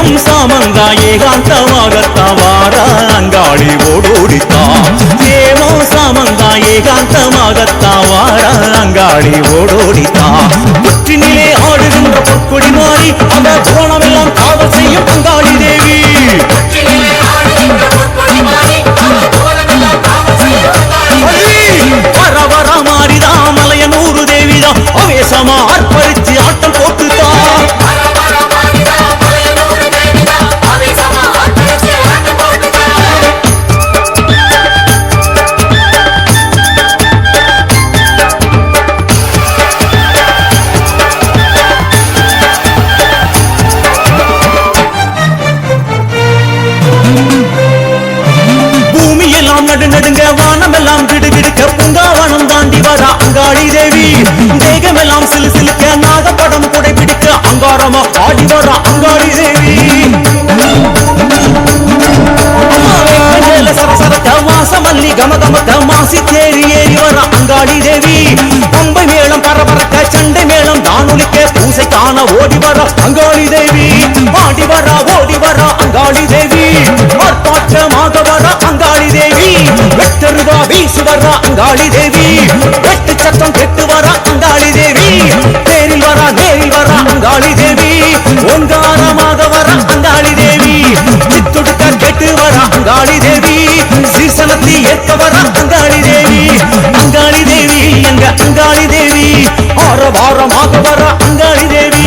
ஏகம் சாமந்தா ஏகாந்தமாகத்தாவார அங்காளி ஓடோடித்தா ஏமோ சாமந்தா ஏகாந்தமாகத்தாவார அங்காளி ஓடோடித்தா புற்றினிலே ஆடுகின்ற பொற்கொடி மாறி அந்த புவனமெல்லாம் காவல் செய்யும் அங்காளி தேவி வர வர மாறிதா மலையனூரு தேவிதா அவேசமா ஆர்ப்பரிச்சு ஆட்டம் போட்டுதா நடுங்க வானமெல்லாம் கிடுகிடுக்க பூங்காவனம் தாண்டி வரா அங்காளி தேவி தேகமெல்லாம் சிலு சிலுக்க நாகப்படம் கொடை பிடிக்க அங்காரமா ஆடி வரா அங்காளி தேவி சரசரத்த வாசமல்லி கமகமத்த மாசி தேரி ஏறி வரா அங்காளி தேவி பம்பை மேளம் பரபரக்க சண்டை மேளம் தானொலிக்க பூசை காண ஓடி வரா அங்காளி தேவி ஆடி வரா ஓடி வரா அங்காளி தேவி ஆர்ப்பாட்டமாக வரா அங்காளி தேவி வெட்டருவா வீசு வரா அங்காளி தேவி வெட்டு சத்தம் கெட்டு வரா அங்காளி தேவி நேரில் வரா அங்காளி தேவி ஓங்காரமாக வரா அங்காளி தேவி சித்துடுக்க கெட்டு வரா அங்காளி தேவி சீசனத்தை ஏற்க வரா அங்காளி தேவி எங்க அங்காளி தேவி ஆரவாரமாக வரா அங்காளி தேவி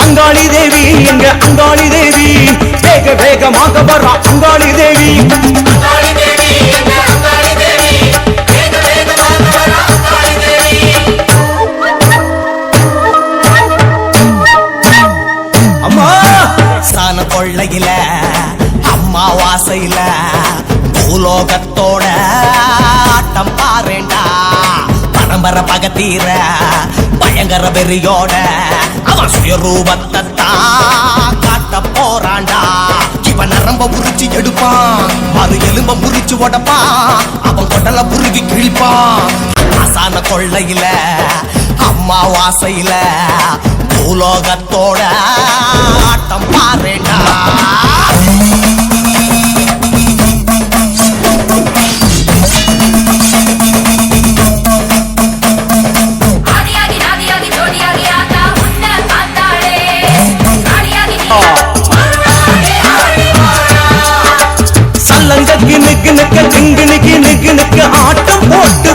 அங்காளி தேவி எங்க அங்காளி தேவி வேக வேகமாக வரா அங்காளி தேவி அம்மா சான கொள்ளையில அம்மாவாசையில பூலோகத்தோட ஆட்டம் பாருண்டா பரம்பரை பகத்தீர பயங்கர வெறியோட அவன் சுயரூபத்தை காட்ட போறாண்டா இவன் நரம்ப புரிச்சு எடுப்பான் மறு எலும்ப முறிச்சு உடப்பான் அவன் கொடல புருகி கிழிப்பான் ஆசான கொள்ளையில அம்மாவாசையில பூலோகத்தோட ஆட்டம் பாருண்டா சல்லங்க கிணக்கு நிக்க திங்கு நிக்கு நிக்கு நிக்கு ஆட்டம் போட்டு